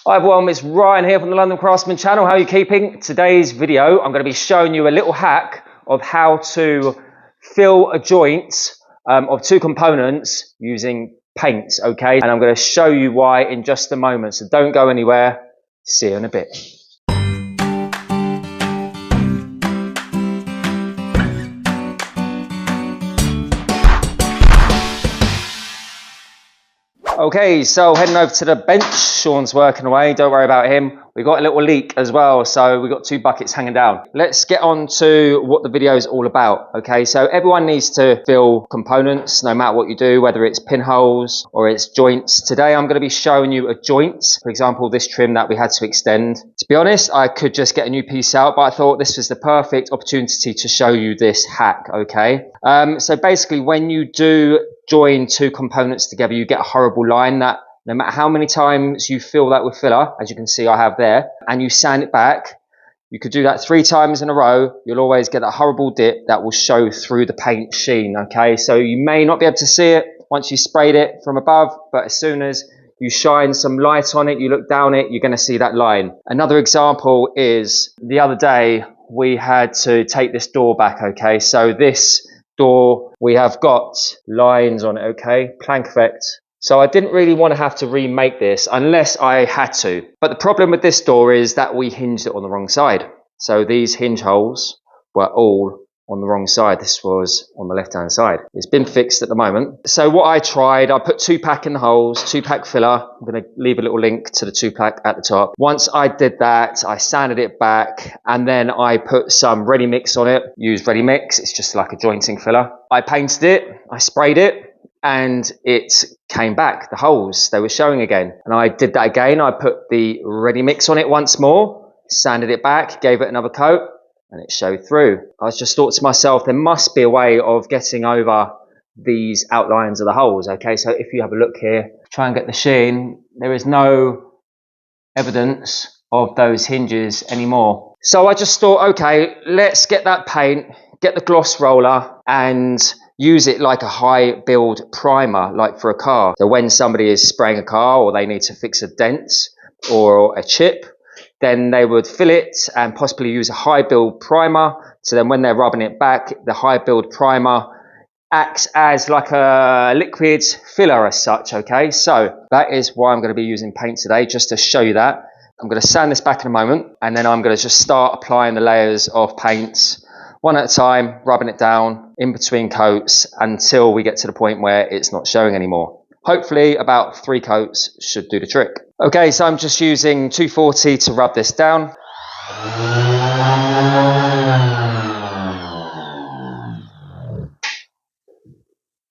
Hi everyone, it's Ryan here from the London Craftsman channel. How are you keeping? Today's video, I'm going to be showing you a little hack of how to fill a joint of two components using paint, okay? And I'm going to show you why in just a moment, so don't go anywhere. See you in a bit. Okay, so heading over to the bench. Sean's working away, don't worry about him. We got a little leak as well, so we've got two buckets hanging down. Let's get on to what the video is all about. Okay, so everyone needs to fill components, no matter what you do, whether it's pinholes or it's joints. Today I'm going to be showing you a joint, for example, this trim that we had to extend. To be honest, I could just get a new piece out, but I thought this was the perfect opportunity to show you this hack, okay? So basically, when you do join two components together, you get a horrible line that no matter how many times you fill that with filler, as you can see I have there, and you sand it back, you could do that 3 times in a row, you'll always get a horrible dip that will show through the paint sheen, okay? So you may not be able to see it once you sprayed it from above, but as soon as you shine some light on it, you look down it, you're going to see that line. Another example is the other day we had to take this door back, okay? So this door, we have got lines on it, okay? Plank effect. So I didn't really want to have to remake this unless I had to. But the problem with this door is that we hinged it on the wrong side. So these hinge holes were all on the wrong side. This was on the left-hand side. It's been fixed at the moment. So what I tried, I put 2-pack in the holes, 2-pack filler. I'm going to leave a little link to the 2-pack at the top. Once I did that, I sanded it back and then I put some ready mix on it. Use ready mix. It's just like a jointing filler. I painted it. I sprayed it. And it came back, the holes, they were showing again. And I did that again. I put the ready mix on it once more, sanded it back, gave it another coat, and it showed through. I just thought to myself, there must be a way of getting over these outlines of the holes, okay? So if you have a look here, try and get the sheen, there is no evidence of those hinges anymore. So I just thought, okay, let's get that paint, get the gloss roller, and use it like a high build primer, like for a car. So when somebody is spraying a car or they need to fix a dent or a chip, then they would fill it and possibly use a high build primer. So then when they're rubbing it back, the high build primer acts as like a liquid filler as such, okay? So that is why I'm going to be using paint today, just to show you that. I'm going to sand this back in a moment, and then I'm going to just start applying the layers of paints one at a time, rubbing it down in between coats until we get to the point where it's not showing anymore. Hopefully about 3 coats should do the trick. Okay, so I'm just using 240 to rub this down.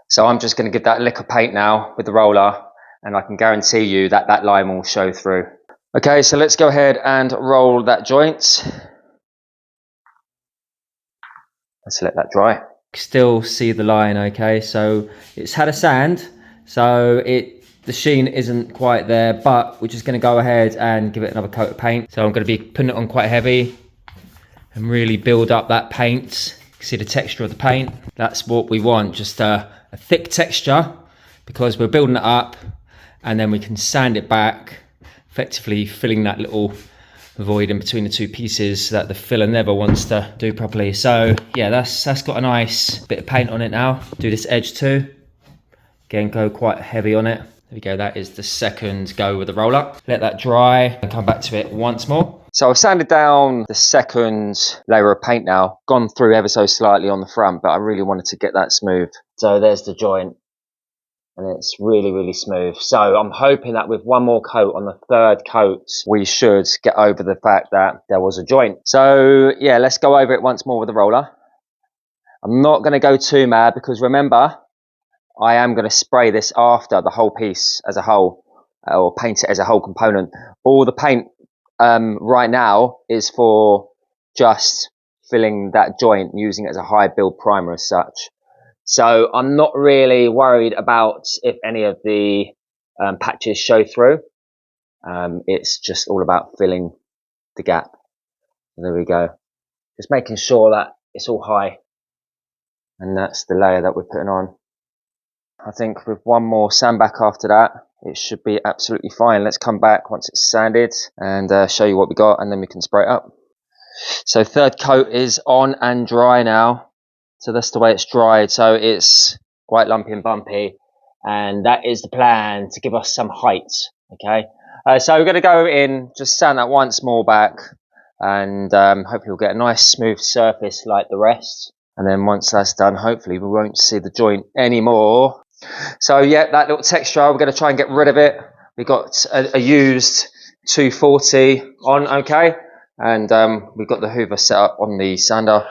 So I'm just going to give that a lick of paint now with the roller, and I can guarantee you that that line will show through. Okay, so let's go ahead and roll that joint. Let's let that dry. Still see the line, okay? So it's had a sand, so the sheen isn't quite there, but we're just going to go ahead and give it another coat of paint. So I'm going to be putting it on quite heavy and really build up that paint. You can see the texture of the paint. That's what we want, just a thick texture, because we're building it up and then we can sand it back, effectively filling that little void in between the two pieces that the filler never wants to do properly. So yeah, that's got a nice bit of paint on it now. Do this edge too. Again, go quite heavy on it. There we go, that is the second go with the roller. Let that dry and come back to it once more. So I've sanded down the second layer of paint now, gone through ever so slightly on the front, but I really wanted to get that smooth. So there's the joint. And it's really, really smooth. So I'm hoping that with one more coat, on the 3rd coat, we should get over the fact that there was a joint. So yeah, let's go over it once more with the roller. I'm not going to go too mad, because remember, I am going to spray this after the whole piece as a whole, or paint it as a whole component. All the paint right now is for just filling that joint, using it as a high build primer as such. So I'm not really worried about if any of the patches show through. It's just all about filling the gap. There we go. Just making sure that it's all high. And that's the layer that we're putting on. I think with one more sand back after that, it should be absolutely fine. Let's come back once it's sanded and show you what we got, and then we can spray it up. So third coat is on and dry now. So that's the way it's dried. So it's quite lumpy and bumpy, and that is the plan to give us some height. Okay, so we're going to go in, just sand that once more back, and hopefully we'll get a nice smooth surface like the rest. And then once that's done, hopefully we won't see the joint anymore. So yeah, that little texture, we're going to try and get rid of it. We got a used 240 on, okay, and we've got the Hoover set up on the sander.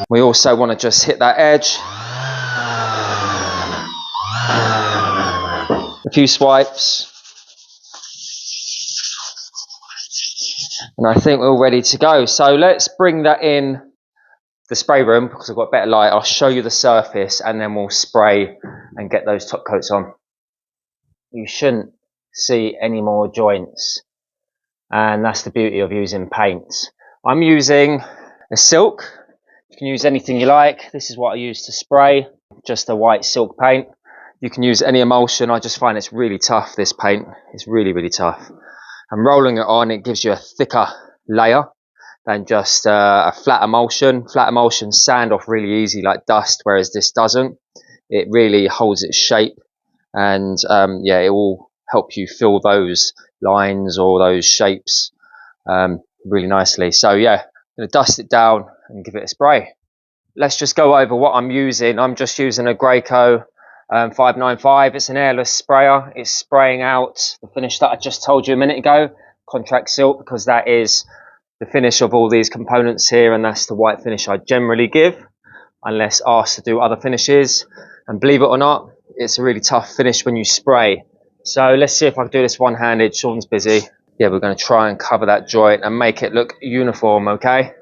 We also want to just hit that edge. A few swipes. And I think we're all ready to go. So let's bring that in the spray room because I've got better light. I'll show you the surface and then we'll spray and get those top coats on. You shouldn't see any more joints. And that's the beauty of using paints. I'm using a silk. You can use anything you like. This is what I use to spray, just a white silk paint. You can use any emulsion. I just find it's really tough, this paint. It's really, really tough. And rolling it on, it gives you a thicker layer than just a flat emulsion. Flat emulsions sand off really easy like dust, whereas this doesn't. It really holds its shape, and yeah, it will help you fill those lines or those shapes really nicely. So yeah, I'm going to dust it down and give it a spray. Let's just go over what I'm using. I'm just using a Graco 595. It's an airless sprayer. It's spraying out the finish that I just told you a minute ago, contract silk, because that is the finish of all these components here, and that's the white finish I generally give unless asked to do other finishes. And believe it or not, it's a really tough finish when you spray. So let's see if I can do this one-handed. Sean's busy. Yeah, we're going to try and cover that joint and make it look uniform, okay?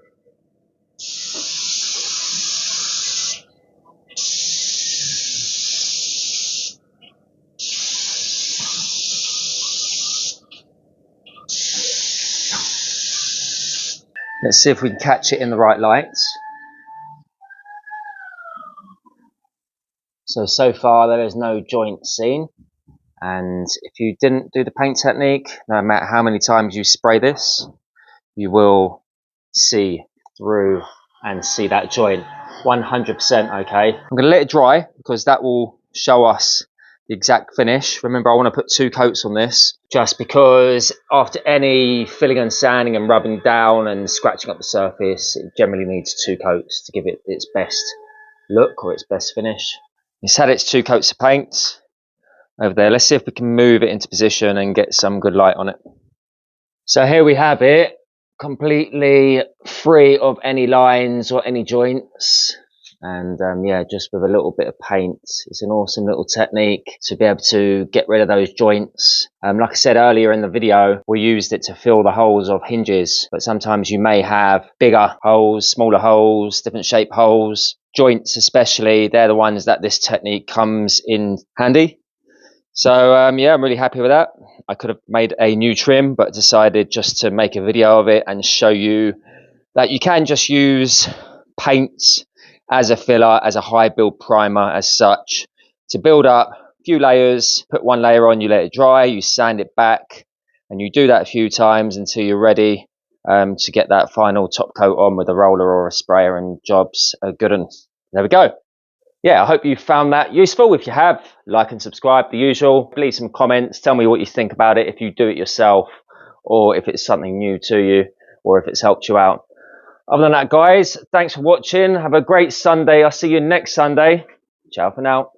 Let's see if we can catch it in the right lights. So far there is no joint seen. And if you didn't do the paint technique, no matter how many times you spray this, you will see through and see that joint 100%, okay? I'm going to let it dry because that will show us the exact finish. Remember, I want to put 2 coats on this just because after any filling and sanding and rubbing down and scratching up the surface, it generally needs 2 coats to give it its best look or its best finish. It's had its 2 coats of paint over there. Let's see if we can move it into position and get some good light on it. So here we have it, completely free of any lines or any joints. And yeah, just with a little bit of paint. It's an awesome little technique to be able to get rid of those joints. Like I said earlier in the video, we used it to fill the holes of hinges, but sometimes you may have bigger holes, smaller holes, different shape holes. Joints especially, they're the ones that this technique comes in handy. So yeah, I'm really happy with that. I could have made a new trim, but decided just to make a video of it and show you that you can just use paint as a filler, as a high build primer as such, to build up a few layers. Put 1 layer on, you let it dry, you sand it back, and you do that a few times until you're ready to get that final top coat on with a roller or a sprayer, and jobs are good. And there we go. Yeah, I hope you found that useful. If you have, like and subscribe, the usual. Leave some comments. Tell me what you think about it, if you do it yourself, or if it's something new to you, or if it's helped you out. Other than that, guys, thanks for watching. Have a great Sunday. I'll see you next Sunday. Ciao for now.